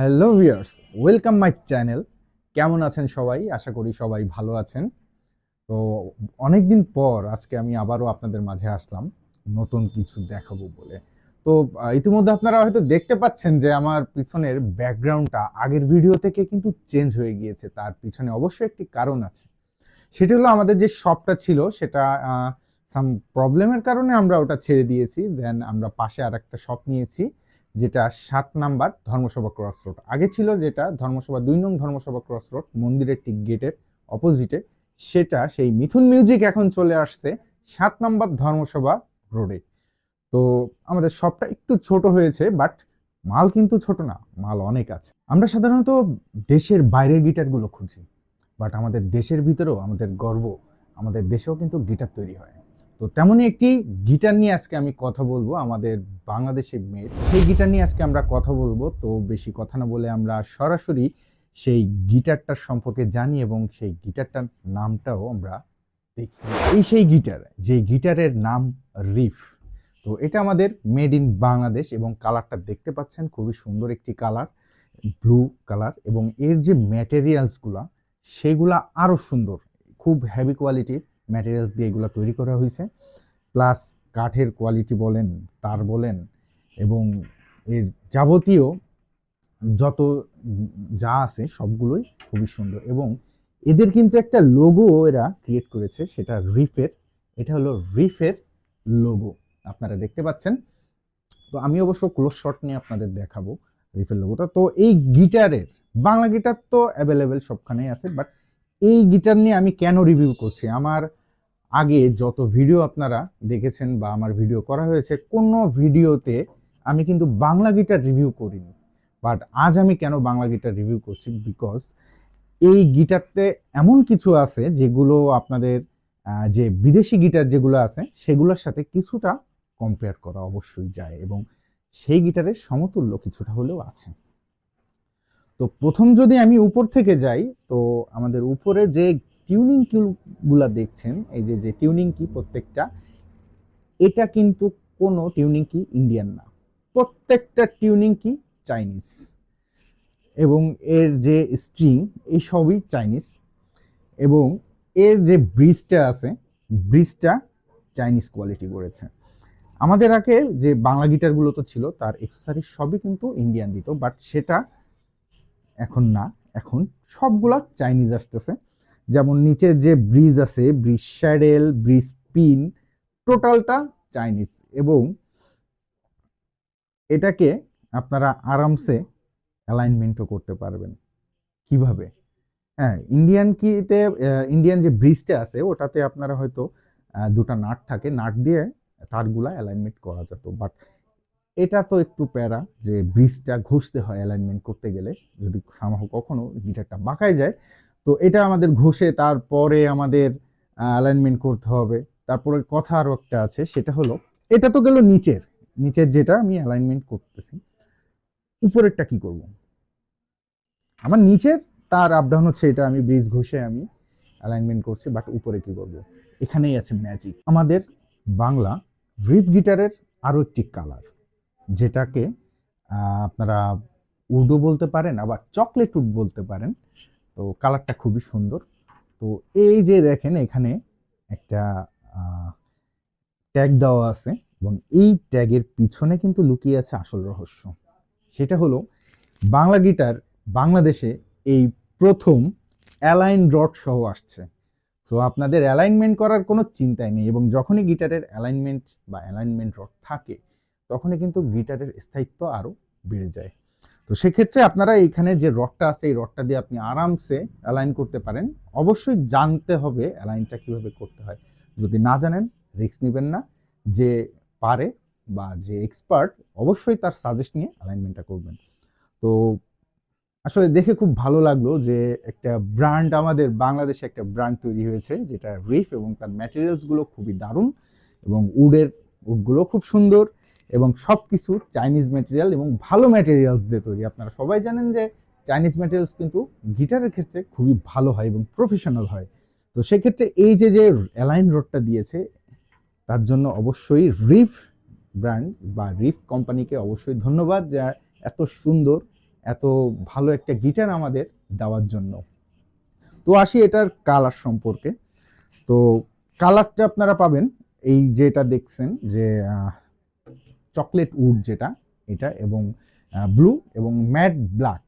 Hello viewers, welcome my channel. কেমন আছেন সবাই? আশা করি সবাই ভালো আছেন। তো অনেকদিন পর আজকে আমি আবারও আপনাদের মাঝে আসলাম নতুন কিছু দেখাবো বলে। তো ইতিমধ্যে আপনারা হয়তো দেখতে পাচ্ছেন যে আমার পিছনের ব্যাকগ্রাউন্ডটা আগের ভিডিও থেকে কিন্তু চেঞ্জ হয়ে গিয়েছে। তার পিছনে অবশ্যই একটি কারণ আছে। সেটি হলো আমাদের যে শপটা ছিল সেটা সাম প্রবলেমের কারণে আমরা ওটা ছেড়ে দিয়েছি। দেন আমরা পাশে আরেকটা শপ নিয়েছি, যেটা ৭ নাম্বার ধর্মসভা ক্রস রোড। আগে ছিল যেটা ধর্মসভা ২ নং ধর্মসভা ক্রস রোড, মন্দিরের ঠিক গেটের অপোজিটে। সেটা সেই মিথুন মিউজিক এখন চলে আসছে ৭ নাম্বার ধর্মসভা রোডে। তো আমাদের শপটা একটু ছোট হয়েছে, বাট মাল কিন্তু ছোট না, মাল অনেক আছে। আমরা সাধারণত দেশের বাইরের গিটারগুলো খুঁজি, বাট আমাদের দেশের ভিতরেও আমাদের গর্ব, আমাদের দেশেও কিন্তু গিটার তৈরি হয়। তো তেমনই একটি গিটার নিয়ে আজকে আমি কথা বলবো, আমাদের বাংলাদেশে মেড সেই গিটার নিয়ে আজকে আমরা কথা বলবো। তো বেশি কথা না বলে আমরা সরাসরি সেই গিটারটার সম্পর্কে জানি এবং সেই গিটারটার নামটাও আমরা দেখি। এই সেই গিটার, যে গিটারের নাম রিফ। তো এটা আমাদের মেড ইন বাংলাদেশ এবং কালারটা দেখতে পাচ্ছেন, খুবই সুন্দর একটি কালার, ব্লু কালার। এবং এর যে ম্যাটেরিয়ালসগুলা সেগুলা আরও সুন্দর, খুব হেভি কোয়ালিটির ম্যাটেরিয়ালস দিয়ে এগুলো তৈরি করা হয়েছে। প্লাস কাঠের কোয়ালিটি বলেন, তার বলেন, এবং এর যাবতীয় যত যা আছে সবগুলোই খুবই সুন্দর। এবং এদের কিন্তু একটা লোগো এরা ক্রিয়েট করেছে, সেটা রিফের। এটা হলো রিফের লোগো, আপনারা দেখতে পাচ্ছেন। তো আমি অবশ্য ক্লোজ শট নিয়ে আপনাদের দেখাবো রিফের লোগোটা। তো এই গিটারের, বাংলা গিটার তো অ্যাভেলেবেল সবখানেই আছে, বাট এই গিটার নিয়ে আমি কেন রিভিউ করছি? আমার আগে যত ভিডিও আপনারা দেখেছেন বা আমার ভিডিও করা হয়েছে, কোনো ভিডিওতে আমি কিন্তু বাংলা গিটার রিভিউ করিনি। বাট আজ আমি কেন বাংলা গিটার রিভিউ করছি? বিকজ এই গিটারতে এমন কিছু আছে যেগুলো আপনাদের যে বিদেশি গিটার যেগুলো আছে সেগুলোর সাথে কিছুটা কম্পেয়ার করা অবশ্যই যায়, এবং সেই গিটারের সমতুল্য কিছুটা হলেও আছে। তো প্রথম যদি আমি উপর থেকে যাই, তো আমাদের উপরে যে টিউনিং কিগুলা দেখছেন, এই যে যে টিউনিং কি প্রত্যেকটা, এটা কিন্তু কোনো টিউনিং কি ইন্ডিয়ান না, প্রত্যেকটা টিউনিং কি চাইনিজ। এবং এর যে স্ট্রিং এই সবই চাইনিজ। এবং এর যে ব্রিজটা আছে, ব্রিজটা চাইনিজ কোয়ালিটি করেছে। আমাদের আগে যে বাংলা গিটারগুলো তো ছিল তার এক্সেসরিজ সবই কিন্তু ইন্ডিয়ান দিত, বাট সেটা এখন না, এখন সবগুলা চাইনিজ আসতেছে। যেমন নিচের যে ব্রিজ আছে, ব্রিজ শ্যাডেল, ব্রিজ পিন, টোটালটা চাইনিজ। এবং এটাকে আপনারা আরামসে অ্যালাইনমেন্টও করতে পারবেন। কিভাবে? হ্যাঁ, ইন্ডিয়ান কিতে ইন্ডিয়ান যে ব্রিজটা আছে ওটাতে আপনারা হয়তো দুটা নাট থাকে, নাট দিয়ে তারগুলা অ্যালাইনমেন্ট করা যেত। বাট এটা তো একটু প্যারা, যে ব্রিজটা ঘষতে হয় অ্যালাইনমেন্ট করতে গেলে, যদি সামহাও কখনো গিটারটা বাঁকায় যায়, তো এটা আমাদের ঘষে তারপরে আমাদের অ্যালাইনমেন্ট করতে হবে। তারপরে কথা আরও একটা আছে, সেটা হলো, এটা তো গেল নিচের, নিচের যেটা আমি অ্যালাইনমেন্ট করতেছি। উপরেরটা কি করব? আমার নিচের তার আপ ডাউন হচ্ছে, এটা আমি ব্রিজ ঘষে আমি অ্যালাইনমেন্ট করছি, বাট উপরে কি করব? এখানেই আছে ম্যাজিক। আমাদের বাংলা রিফ গিটারের আরও একটি কালার, যেটাকে আপনারা উডও বলতে পারেন, আবার চকলেট উড বলতে পারেন। তো কালারটা খুবই সুন্দর। তো এই যে দেখেন, এখানে একটা ট্যাগ দেওয়া আছে, এবং এই ট্যাগের পিছনে কিন্তু লুকিয়ে আছে আসল রহস্য। সেটা হলো, বাংলা গিটার বাংলাদেশে এই প্রথম অ্যালাইন রড সহ আসছে। সো আপনাদের অ্যালাইনমেন্ট করার কোনো চিন্তাই নেই, এবং যখনই গিটারের অ্যালাইনমেন্ট বা অ্যালাইনমেন্ট রড থাকে তখনই কিন্তু গিটারের স্থায়িত্ব আরও বেড়ে যায়। তো সেক্ষেত্রে আপনারা এইখানে যে রডটা আছে এই রডটা দিয়ে আপনি আরামসে অ্যালাইন করতে পারেন। অবশ্যই জানতে হবে অ্যালাইনটা কীভাবে করতে হয়। যদি না জানেন, রিস্ক নেবেন না। যে পারে বা যে এক্সপার্ট, অবশ্যই তার সাজেস্ট নিয়ে অ্যালাইনমেন্টটা করবেন। তো আসলে দেখে খুব ভালো লাগলো যে একটা ব্র্যান্ড, আমাদের বাংলাদেশে একটা ব্র্যান্ড তৈরি হয়েছে যেটা রিফ, এবং তার ম্যাটেরিয়ালসগুলো খুবই দারুণ, এবং উডগুলো খুব সুন্দর, এবং সব কিছু চাইনিজ ম্যাটেরিয়াল এবং ভালো ম্যাটেরিয়ালস দিয়ে তৈরি। আপনারা সবাই জানেন যে চাইনিজ ম্যাটেরিয়ালস কিন্তু গিটারের ক্ষেত্রে খুবই ভালো হয় এবং প্রফেশনাল হয়। তো সেক্ষেত্রে এই যে যে অ্যালাইন রডটা দিয়েছে, তার জন্য অবশ্যই রিফ ব্র্যান্ড বা রিফ কোম্পানিকে অবশ্যই ধন্যবাদ, যা এত সুন্দর এত ভালো একটা গিটার আমাদের দেওয়ার জন্য। তো আসি এটার কালার সম্পর্কে। তো কালারটা আপনারা পাবেন এই যেটা দেখছেন যে চকলেট উড যেটা, এটা এবং ব্লু এবং ম্যাট ব্ল্যাক।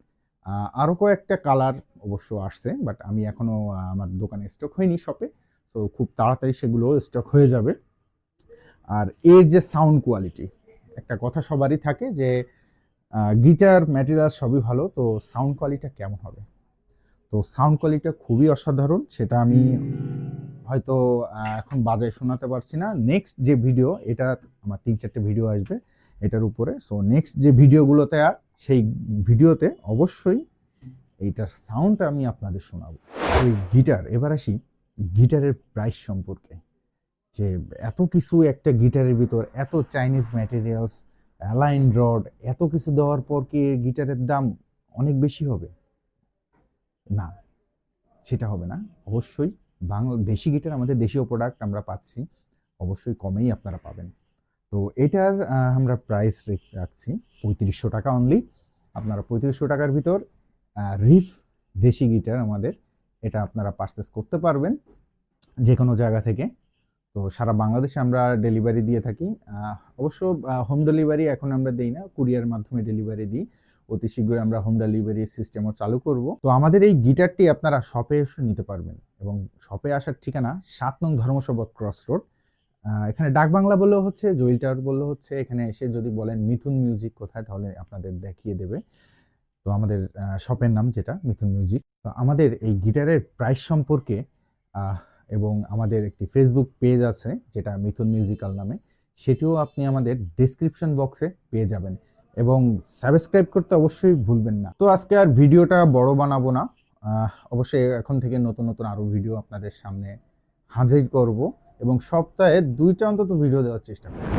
আরও কয়েকটা কালার অবশ্য আসছে, বাট আমি এখনো আমার দোকানে স্টক হয়নি শপে, তো খুব তাড়াতাড়ি সেগুলো স্টক হয়ে যাবে। আর এর যে সাউন্ড কোয়ালিটি, একটা কথা সবারই থাকে যে গিটার ম্যাটেরিয়াল সবই ভালো, তো সাউন্ড কোয়ালিটিটা কেমন হবে? তো সাউন্ড কোয়ালিটিটা খুবই অসাধারণ, সেটা আমি হয়তো এখন বাজায় শোনাতে পারছি না। নেক্সট যে ভিডিও, এটা আমার 3-4টে ভিডিও আসবে এটার উপরে, সো নেক্সট যে ভিডিওগুলোতে সেই ভিডিওতে অবশ্যই এইটার সাউন্ডটা আমি আপনাদের শোনাবো। ওই গিটার, এবার আসি গিটারের প্রাইস সম্পর্কে। যে এত কিছু একটা গিটারের ভিতর, এত চাইনিজ ম্যাটেরিয়ালস, অ্যালাইন রড, এত কিছু দেওয়ার পর কি গিটারের দাম অনেক বেশি হবে? না, সেটা হবে না। অবশ্যই দেশি গিটার, আমাদের দেশীয় প্রোডাক্ট আমরা পাচ্ছি, অবশ্যই কমেই আপনারা পাবেন। তো এটার আমরা প্রাইস রাখছি 3500 টাকা অনলি। আপনারা 3500 টাকার ভিতর রিফ দেশি গিটার আমাদের, এটা আপনারা পারচেস করতে পারবেন যে কোনো জায়গা থেকে। তো সারা বাংলাদেশে আমরা ডেলিভারি দিয়ে থাকি। অবশ্য হোম ডেলিভারি এখন আমরা দিই না, কুরিয়ার মাধ্যমে ডেলিভারি দিই। অতি শীঘ্রই আমরা হোম ডেলিভারি সিস্টেমও চালু করব। তো আমাদের এই গিটারটি আপনারা শপে এসে নিতে পারবেন, এবং শপে আসার ঠিকানা 7 নং ধর্মসভা ক্রস রোড। এখানে ডাক বাংলা বললেও হচ্ছে, জুয়েল টাওয়ার বললেও হচ্ছে। এখানে এসে যদি বলেন মিথুন মিউজিক কোথায়, তাহলে আপনাদের দেখিয়ে দেবে। তো আমাদের শপের নাম যেটা মিথুন মিউজিক। তো আমাদের এই গিটারের প্রাইস সম্পর্কে এবং আমাদের একটি ফেসবুক পেজ আছে যেটা মিথুন মিউজিক্যাল নামে, সেটিও আপনি আমাদের ডেসক্রিপশন বক্সে পেয়ে যাবেন, এবং সাবস্ক্রাইব করতে অবশ্যই ভুলবেন না। তো আজকে আর ভিডিওটা বড় বানাবো না, অবশ্যই এখন থেকে নতুন নতুন আরও ভিডিও আপনাদের সামনে হাজির করব, এবং সপ্তাহে 2টা অন্তত ভিডিও দেওয়ার চেষ্টা করব।